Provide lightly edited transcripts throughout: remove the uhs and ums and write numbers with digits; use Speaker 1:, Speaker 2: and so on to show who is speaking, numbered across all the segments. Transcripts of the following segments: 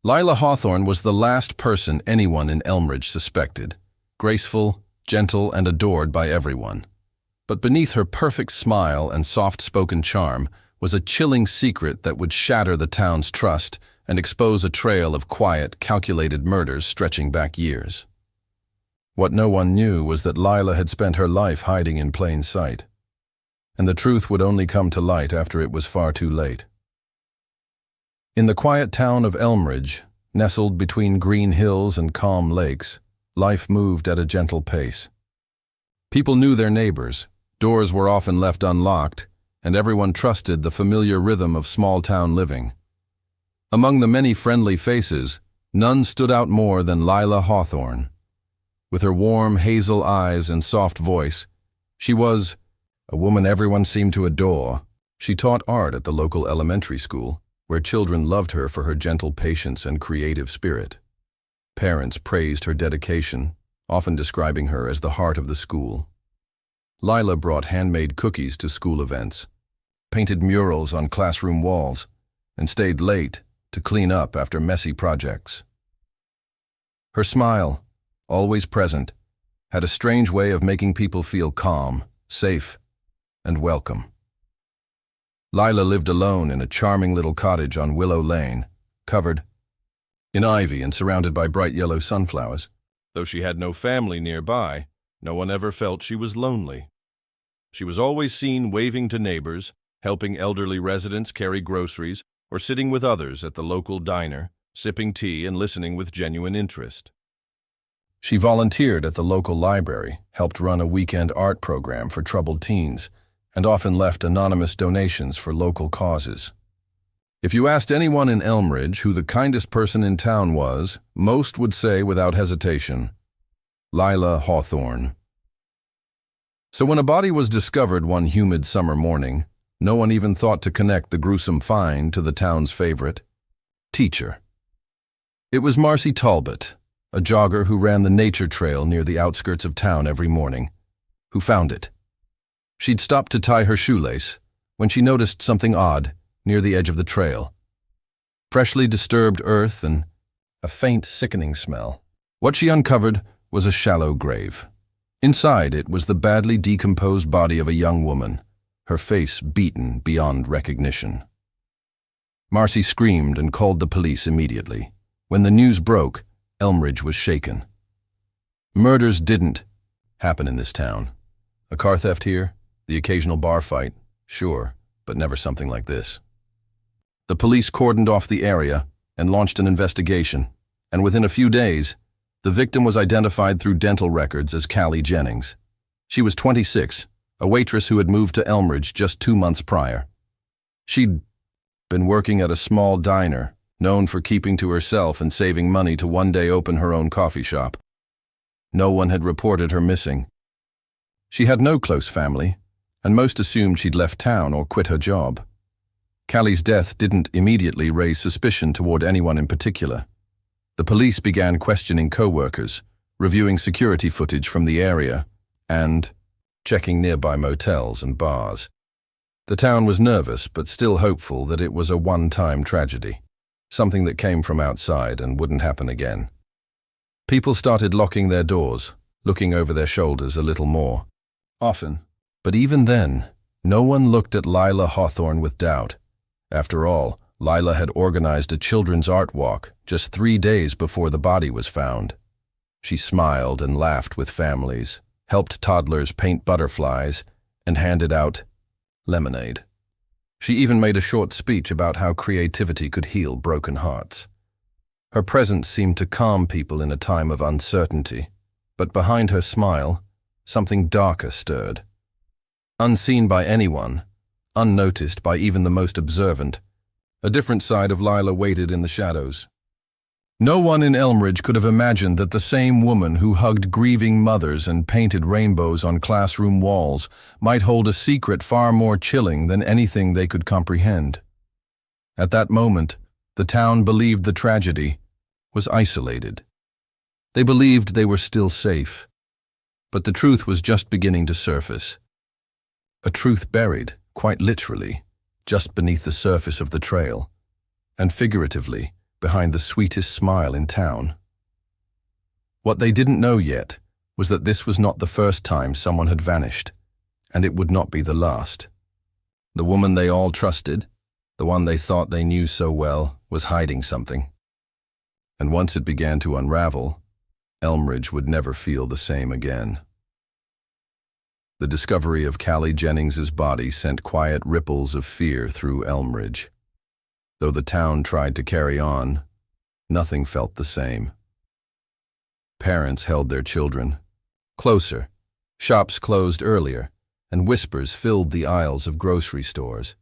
Speaker 1: Lila Hawthorne was the last person anyone in Elmridge suspected. Graceful, gentle, and adored by everyone. But beneath her perfect smile and soft-spoken charm was a chilling secret that would shatter the town's trust and expose a trail of quiet, calculated murders stretching back years. What no one knew was that Lila had spent her life hiding in plain sight, and the truth would only come to light after it was far too late. In the quiet town of Elmridge, nestled between green hills and calm lakes, life moved at a gentle pace. People knew their neighbors, doors were often left unlocked, and everyone trusted the familiar rhythm of small-town living. Among the many friendly faces, none stood out more than Lila Hawthorne. With her warm hazel eyes and soft voice, she was a woman everyone seemed to adore. She taught art at the local elementary school, where children loved her for her gentle patience and creative spirit. Parents praised her dedication, often describing her as the heart of the school. Lila brought handmade cookies to school events, painted murals on classroom walls, and stayed late to clean up after messy projects. Her smile, always present, had a strange way of making people feel calm, safe, and welcome. Lila lived alone in a charming little cottage on Willow Lane, covered in ivy and surrounded by bright yellow sunflowers. Though she had no family nearby, no one ever felt she was lonely. She was always seen waving to neighbors, helping elderly residents carry groceries, or sitting with others at the local diner, sipping tea and listening with genuine interest. She volunteered at the local library, helped run a weekend art program for troubled teens, and often left anonymous donations for local causes. If you asked anyone in Elmridge who the kindest person in town was, most would say without hesitation, Lila Hawthorne. So when a body was discovered one humid summer morning, no one even thought to connect the gruesome find to the town's favorite teacher. It was Marcy Talbot, a jogger who ran the nature trail near the outskirts of town every morning, who found it. She'd stopped to tie her shoelace when she noticed something odd near the edge of the trail. Freshly disturbed earth and a faint, sickening smell. What she uncovered was a shallow grave. Inside it was the badly decomposed body of a young woman, her face beaten beyond recognition. Marcy screamed and called the police immediately. When the news broke, Elmridge was shaken. Murders didn't happen in this town. A car theft here, the occasional bar fight, sure, but never something like this. The police cordoned off the area and launched an investigation, and within a few days, the victim was identified through dental records as Callie Jennings. She was 26, a waitress who had moved to Elmridge just 2 months prior. She'd been working at a small diner, known for keeping to herself and saving money to one day open her own coffee shop. No one had reported her missing. She had no close family, and most assumed she'd left town or quit her job. Callie's death didn't immediately raise suspicion toward anyone in particular. The police began questioning co-workers, reviewing security footage from the area, and checking nearby motels and bars. The town was nervous but still hopeful that it was a one-time tragedy, something that came from outside and wouldn't happen again. People started locking their doors, looking over their shoulders a little more often. But even then, no one looked at Lila Hawthorne with doubt. After all, Lila had organized a children's art walk just 3 days before the body was found. She smiled and laughed with families, helped toddlers paint butterflies, and handed out lemonade. She even made a short speech about how creativity could heal broken hearts. Her presence seemed to calm people in a time of uncertainty, but behind her smile, something darker stirred. Unseen by anyone, unnoticed by even the most observant, a different side of Lila waited in the shadows. No one in Elmridge could have imagined that the same woman who hugged grieving mothers and painted rainbows on classroom walls might hold a secret far more chilling than anything they could comprehend. At that moment, the town believed the tragedy was isolated. They believed they were still safe. But the truth was just beginning to surface. A truth buried, quite literally, just beneath the surface of the trail, and figuratively, behind the sweetest smile in town. What they didn't know yet was that this was not the first time someone had vanished, and it would not be the last. The woman they all trusted, the one they thought they knew so well, was hiding something. And once it began to unravel, Elmridge would never feel the same again. The discovery of Callie Jennings's body sent quiet ripples of fear through Elmridge. Though the town tried to carry on, nothing felt the same. Parents held their children closer, shops closed earlier, and whispers filled the aisles of grocery stores.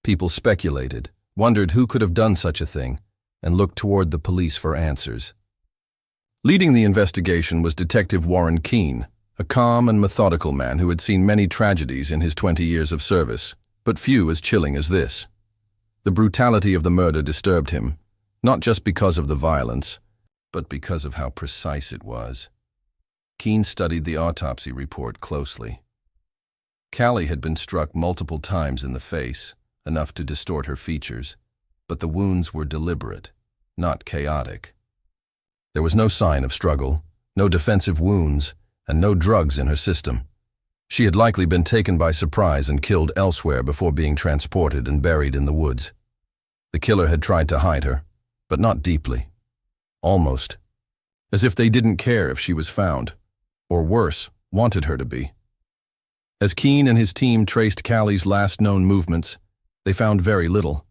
Speaker 1: People speculated, wondered who could have done such a thing, and looked toward the police for answers. Leading the investigation was Detective Warren Keene, a calm and methodical man who had seen many tragedies in his 20 years of service, but few as chilling as this. The brutality of the murder disturbed him, not just because of the violence, but because of how precise it was. Keene studied the autopsy report closely. Callie had been struck multiple times in the face, enough to distort her features, but the wounds were deliberate, not chaotic. There was no sign of struggle, no defensive wounds, and no drugs in her system. She had likely been taken by surprise and killed elsewhere before being transported and buried in the woods. The killer had tried to hide her, but not deeply. Almost. As if they didn't care if she was found, or worse, wanted her to be. As Keene and his team traced Callie's last known movements, they found very little.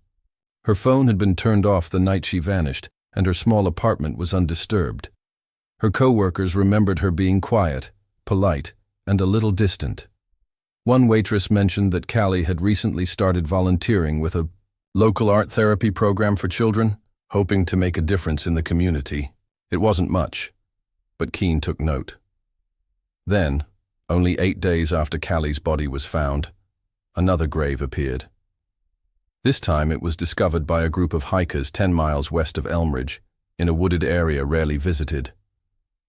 Speaker 1: Her phone had been turned off the night she vanished, and her small apartment was undisturbed. Her co-workers remembered her being quiet, polite, and a little distant. One waitress mentioned that Callie had recently started volunteering with a local art therapy program for children, hoping to make a difference in the community. It wasn't much, but Keene took note. Then, only 8 days after Callie's body was found, another grave appeared. This time it was discovered by a group of hikers 10 miles west of Elmridge, in a wooded area rarely visited.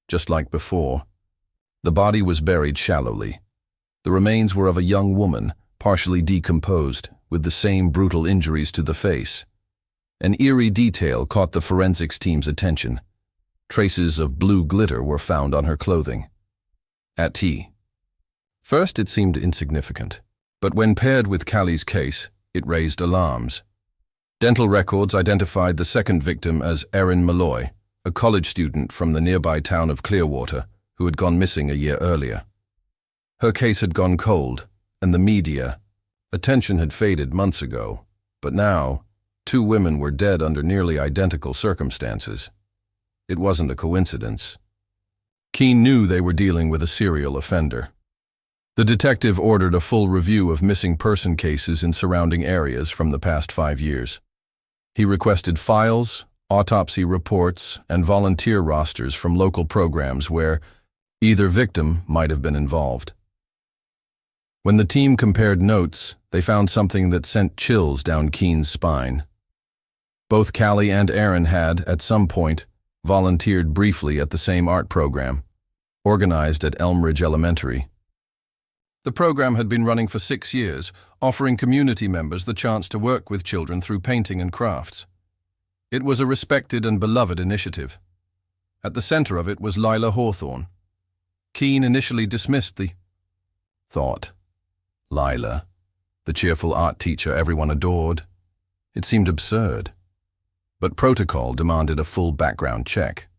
Speaker 1: Just like before, the body was buried shallowly. The remains were of a young woman, partially decomposed, with the same brutal injuries to the face. An eerie detail caught the forensics team's attention. Traces of blue glitter were found on her clothing. At tea. First it seemed insignificant, but when paired with Callie's case, it raised alarms. Dental records identified the second victim as Erin Malloy, a college student from the nearby town of Clearwater, who had gone missing a year earlier. Her case had gone cold, and the media, attention had faded months ago, but now, 2 women were dead under nearly identical circumstances. It wasn't a coincidence. Keene knew they were dealing with a serial offender. The detective ordered a full review of missing person cases in surrounding areas from the past 5 years. He requested files, autopsy reports, and volunteer rosters from local programs where either victim might have been involved. When the team compared notes, they found something that sent chills down Keene's spine. Both Callie and Erin had, at some point, volunteered briefly at the same art program, organized at Elmridge Elementary. The program had been running for 6 years, offering community members the chance to work with children through painting and crafts. It was a respected and beloved initiative. At the center of it was Lila Hawthorne. Keene initially dismissed the thought. Lila, the cheerful art teacher everyone adored. It seemed absurd. But protocol demanded a full background check.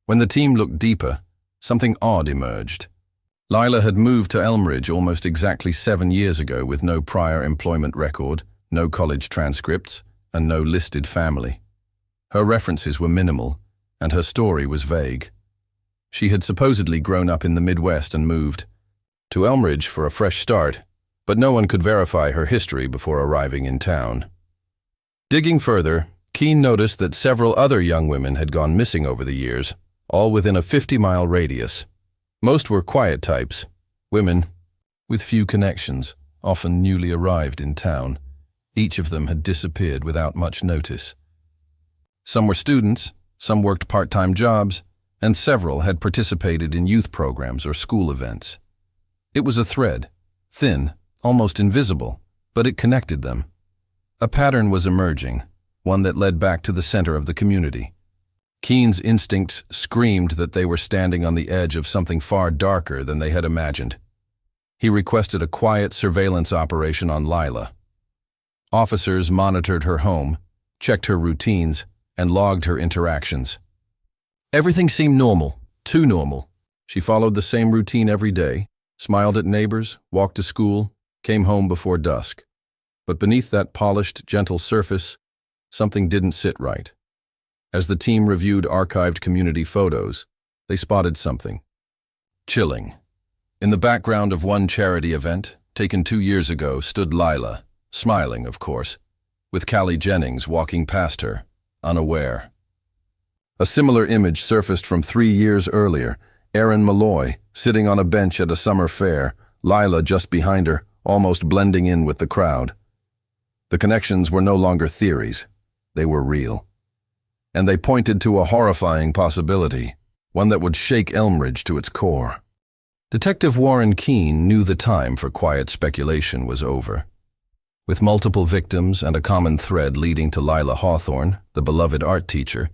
Speaker 1: When the team looked deeper, something odd emerged. Lila had moved to Elmridge almost exactly 7 years ago with no prior employment record, no college transcripts, and no listed family. Her references were minimal, and her story was vague. She had supposedly grown up in the Midwest and moved to Elmridge for a fresh start, but no one could verify her history before arriving in town. Digging further, Keene noticed that several other young women had gone missing over the years, all within a 50-mile radius. Most were quiet types, women with few connections, often newly arrived in town. Each of them had disappeared without much notice. Some were students, some worked part-time jobs, and several had participated in youth programs or school events. It was a thread, thin, almost invisible, but it connected them. A pattern was emerging. one that led back to the center of the community. Keen's instincts screamed that they were standing on the edge of something far darker than they had imagined. He requested a quiet surveillance operation on Lila. Officers monitored her home, checked her routines, and logged her interactions. Everything seemed normal, too normal. She followed the same routine every day, smiled at neighbors, walked to school, came home before dusk. But beneath that polished, gentle surface, something didn't sit right. As the team reviewed archived community photos, they spotted something chilling. In the background of one charity event, taken 2 years ago, stood Lila, smiling, of course, with Callie Jennings walking past her, unaware. A similar image surfaced from 3 years earlier, Erin Malloy, sitting on a bench at a summer fair, Lila just behind her, almost blending in with the crowd. The connections were no longer theories, they were real. And they pointed to a horrifying possibility, one that would shake Elmridge to its core. Detective Warren Keen knew the time for quiet speculation was over. With multiple victims and a common thread leading to Lila Hawthorne, the beloved art teacher,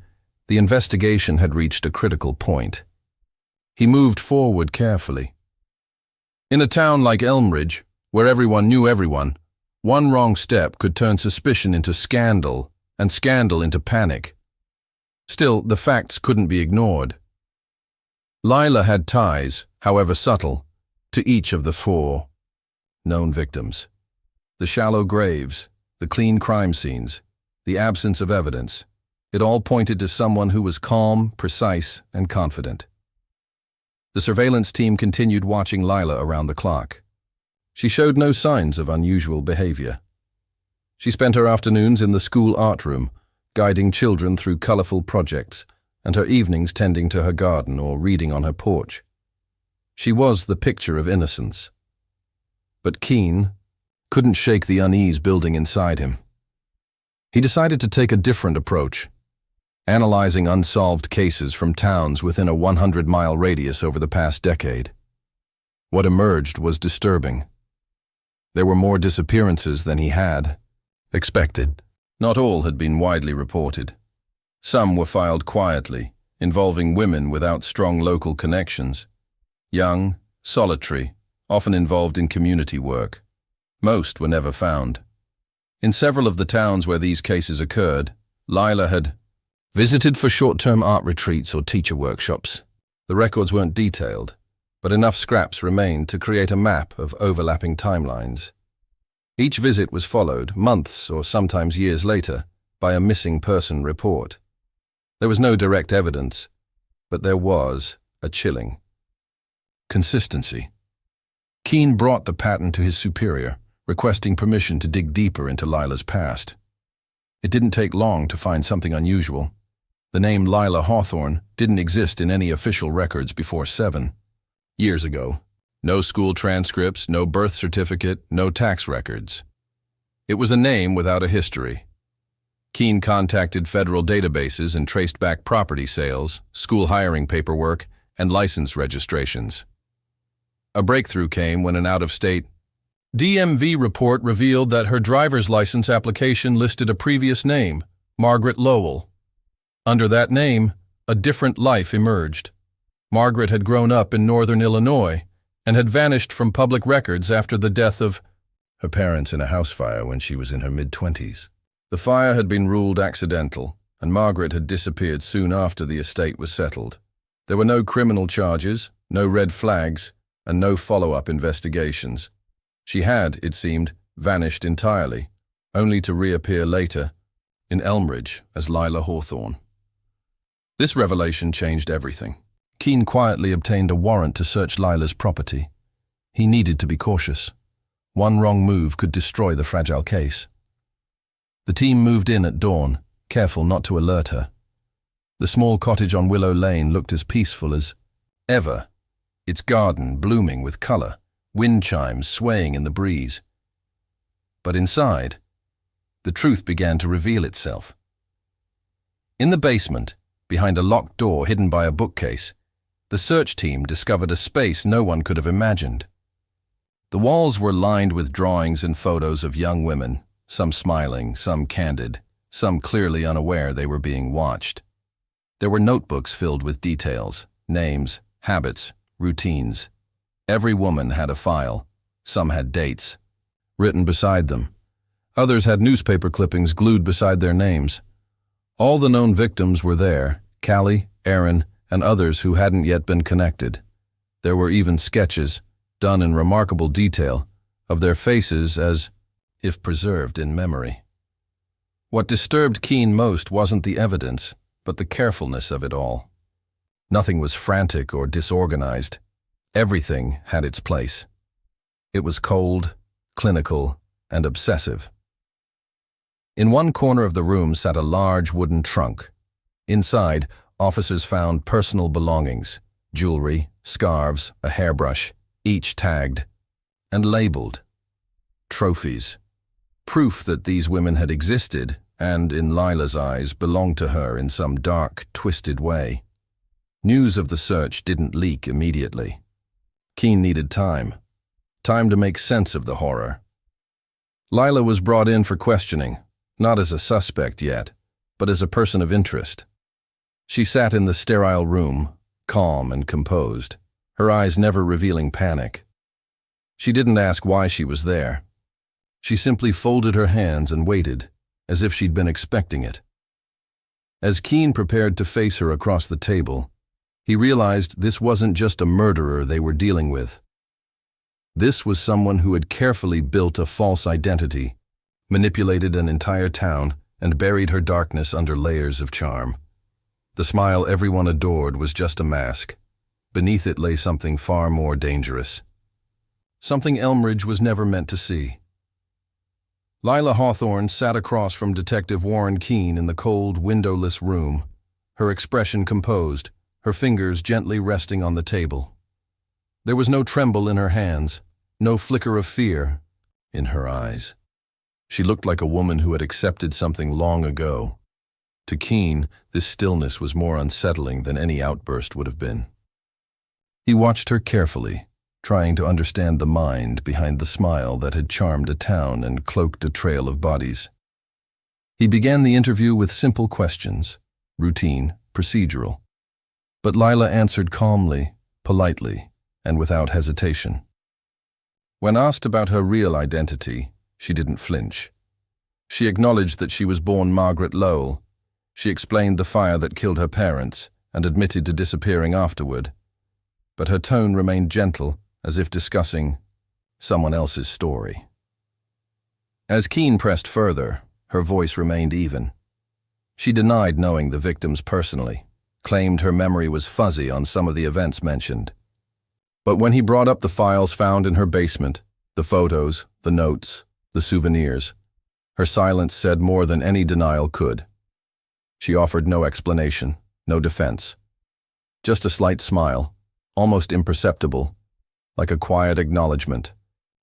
Speaker 1: the investigation had reached a critical point. He moved forward carefully. In a town like Elmridge, where everyone knew everyone, one wrong step could turn suspicion into scandal and scandal into panic. Still, the facts couldn't be ignored. Lila had ties, however subtle, to each of the 4 known victims. The shallow graves, the clean crime scenes, the absence of evidence, it all pointed to someone who was calm, precise, and confident. The surveillance team continued watching Lila around the clock. She showed no signs of unusual behavior. She spent her afternoons in the school art room, guiding children through colorful projects, and her evenings tending to her garden or reading on her porch. She was the picture of innocence. But Keen couldn't shake the unease building inside him. He decided to take a different approach, analyzing unsolved cases from towns within a 100-mile radius over the past decade. What emerged was disturbing. There were more disappearances than he had expected. Not all had been widely reported. Some were filed quietly, involving women without strong local connections. Young, solitary, often involved in community work. Most were never found. In several of the towns where these cases occurred, Lila had visited for short-term art retreats or teacher workshops. The records weren't detailed, but enough scraps remained to create a map of overlapping timelines. Each visit was followed, months or sometimes years later, by a missing person report. There was no direct evidence, but there was a chilling consistency. Keen brought the pattern to his superior, requesting permission to dig deeper into Lila's past. It didn't take long to find something unusual. The name Lila Hawthorne didn't exist in any official records before 7 years ago. No school transcripts, no birth certificate, no tax records. It was a name without a history. Keen contacted federal databases and traced back property sales, school hiring paperwork, and license registrations. A breakthrough came when an out-of-state DMV report revealed that her driver's license application listed a previous name, Margaret Lowell. Under that name, a different life emerged. Margaret had grown up in northern Illinois and had vanished from public records after the death of her parents in a house fire when she was in her mid-20s. The fire had been ruled accidental, and Margaret had disappeared soon after the estate was settled. There were no criminal charges, no red flags, and no follow-up investigations. She had, it seemed, vanished entirely, only to reappear later in Elmridge as Lila Hawthorne. This revelation changed everything. Keen quietly obtained a warrant to search Lila's property. He needed to be cautious. One wrong move could destroy the fragile case. The team moved in at dawn, careful not to alert her. The small cottage on Willow Lane looked as peaceful as ever, its garden blooming with color, wind chimes swaying in the breeze. But inside, the truth began to reveal itself. In the basement, behind a locked door hidden by a bookcase, the search team discovered a space no one could have imagined. The walls were lined with drawings and photos of young women, some smiling, some candid, some clearly unaware they were being watched. There were notebooks filled with details, names, habits, routines. Every woman had a file. Some had dates written beside them. Others had newspaper clippings glued beside their names. All the known victims were there, Callie, Aaron, and others who hadn't yet been connected. There were even sketches, done in remarkable detail, of their faces as if preserved in memory. What disturbed Keene most wasn't the evidence, but the carefulness of it all. Nothing was frantic or disorganized. Everything had its place. It was cold, clinical, and obsessive. In one corner of the room sat a large wooden trunk. Inside, officers found personal belongings, jewelry, scarves, a hairbrush, each tagged and labeled. Trophies. Proof that these women had existed and, in Lila's eyes, belonged to her in some dark, twisted way. News of the search didn't leak immediately. Keene needed time to make sense of the horror. Lila was brought in for questioning, not as a suspect yet, but as a person of interest. She sat in the sterile room, calm and composed, her eyes never revealing panic. She didn't ask why she was there. She simply folded her hands and waited, as if she'd been expecting it. As Keene prepared to face her across the table, he realized this wasn't just a murderer they were dealing with. This was someone who had carefully built a false identity, manipulated an entire town, and buried her darkness under layers of charm. The smile everyone adored was just a mask. Beneath it lay something far more dangerous. Something Elmridge was never meant to see. Lila Hawthorne sat across from Detective Warren Keene in the cold, windowless room, her expression composed, her fingers gently resting on the table. There was no tremble in her hands, no flicker of fear in her eyes. She looked like a woman who had accepted something long ago. To Keene, this stillness was more unsettling than any outburst would have been. He watched her carefully, trying to understand the mind behind the smile that had charmed a town and cloaked a trail of bodies. He began the interview with simple questions, routine, procedural. But Lila answered calmly, politely, and without hesitation. When asked about her real identity, she didn't flinch. She acknowledged that she was born Margaret Lowell. She explained the fire that killed her parents and admitted to disappearing afterward. But her tone remained gentle, as if discussing someone else's story. As Keene pressed further, her voice remained even. She denied knowing the victims personally, claimed her memory was fuzzy on some of the events mentioned. But when he brought up the files found in her basement, the photos, the notes, the souvenirs, her silence said more than any denial could. She offered no explanation, no defense. Just a slight smile, almost imperceptible, like a quiet acknowledgement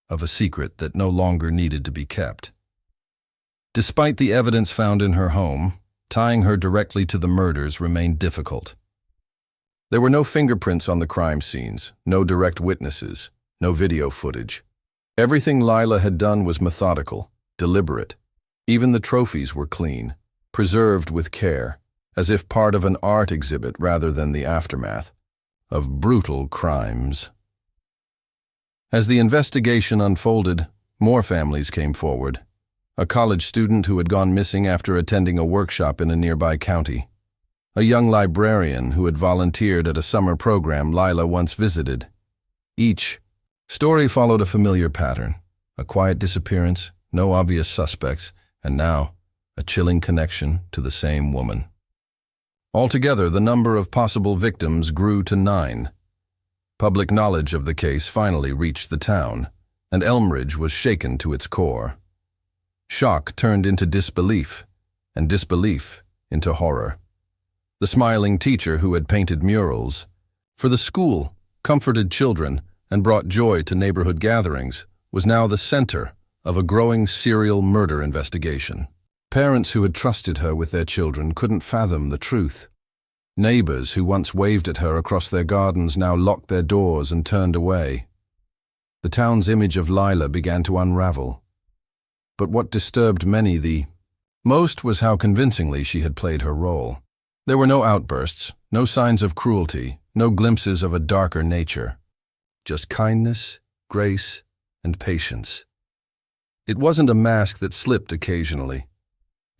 Speaker 1: of a secret that no longer needed to be kept. Despite the evidence found in her home, tying her directly to the murders remained difficult. There were no fingerprints on the crime scenes, no direct witnesses, no video footage. Everything Lila had done was methodical, deliberate. Even the trophies were clean, preserved with care, as if part of an art exhibit rather than the aftermath of brutal crimes. As the investigation unfolded, more families came forward. A college student who had gone missing after attending a workshop in a nearby county. A young librarian who had volunteered at a summer program Lila once visited. Each story followed a familiar pattern, a quiet disappearance, no obvious suspects, and now a chilling connection to the same woman. Altogether, the number of possible victims grew to 9. Public knowledge of the case finally reached the town, and Elmridge was shaken to its core. Shock turned into disbelief, and disbelief into horror. The smiling teacher who had painted murals for the school, comforted children, and brought joy to neighborhood gatherings, was now the center of a growing serial murder investigation. Parents who had trusted her with their children couldn't fathom the truth. Neighbors who once waved at her across their gardens now locked their doors and turned away. The town's image of Lila began to unravel. But what disturbed many the Most was how convincingly she had played her role. There were no outbursts, no signs of cruelty, no glimpses of a darker nature. Just kindness, grace, and patience. It wasn't a mask that slipped occasionally.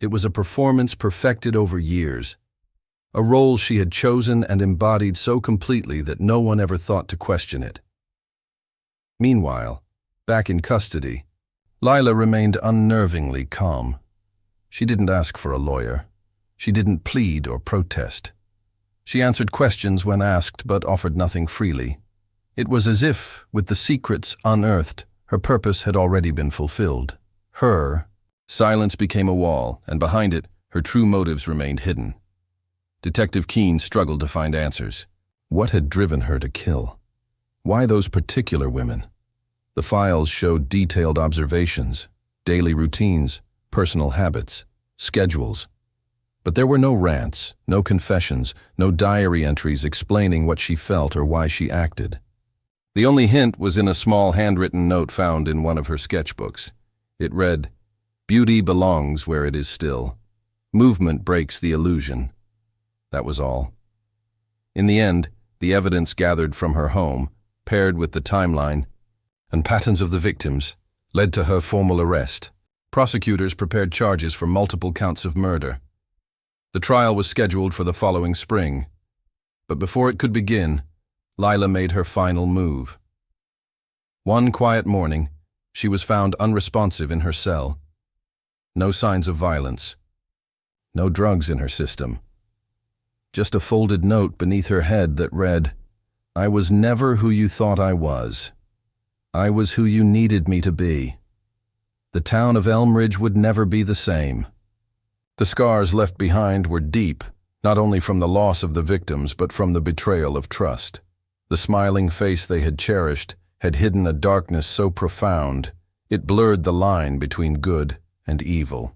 Speaker 1: It was a performance perfected over years. A role she had chosen and embodied so completely that no one ever thought to question it. Meanwhile, back in custody, Lila remained unnervingly calm. She didn't ask for a lawyer. She didn't plead or protest. She answered questions when asked but offered nothing freely. It was as if, with the secrets unearthed, her purpose had already been fulfilled. Her silence became a wall, and behind it, her true motives remained hidden. Detective Keene struggled to find answers. What had driven her to kill? Why those particular women? The files showed detailed observations, daily routines, personal habits, schedules. But there were no rants, no confessions, no diary entries explaining what she felt or why she acted. The only hint was in a small handwritten note found in one of her sketchbooks. It read, "Beauty belongs where it is still. Movement breaks the illusion." That was all. In the end, the evidence gathered from her home, paired with the timeline and patterns of the victims, led to her formal arrest. Prosecutors prepared charges for multiple counts of murder. The trial was scheduled for the following spring, but before it could begin, Lila made her final move. One quiet morning, she was found unresponsive in her cell. No signs of violence. No drugs in her system. Just a folded note beneath her head that read, "I was never who you thought I was. I was who you needed me to be. The town of Elmridge would never be the same." The scars left behind were deep, not only from the loss of the victims but from the betrayal of trust. The smiling face they had cherished had hidden a darkness so profound, it blurred the line between good and evil.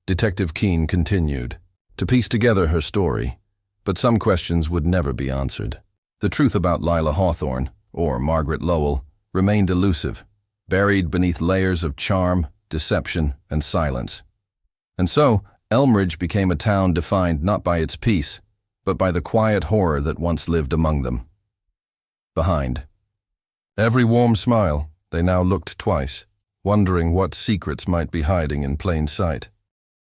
Speaker 1: Detective Keene continued to piece together her story, but some questions would never be answered. The truth about Lila Hawthorne, or Margaret Lowell, remained elusive, buried beneath layers of charm, deception, and silence. And so, Elmridge became a town defined not by its peace, but by the quiet horror that once lived among them. Behind every warm smile, they now looked twice, wondering what secrets might be hiding in plain sight.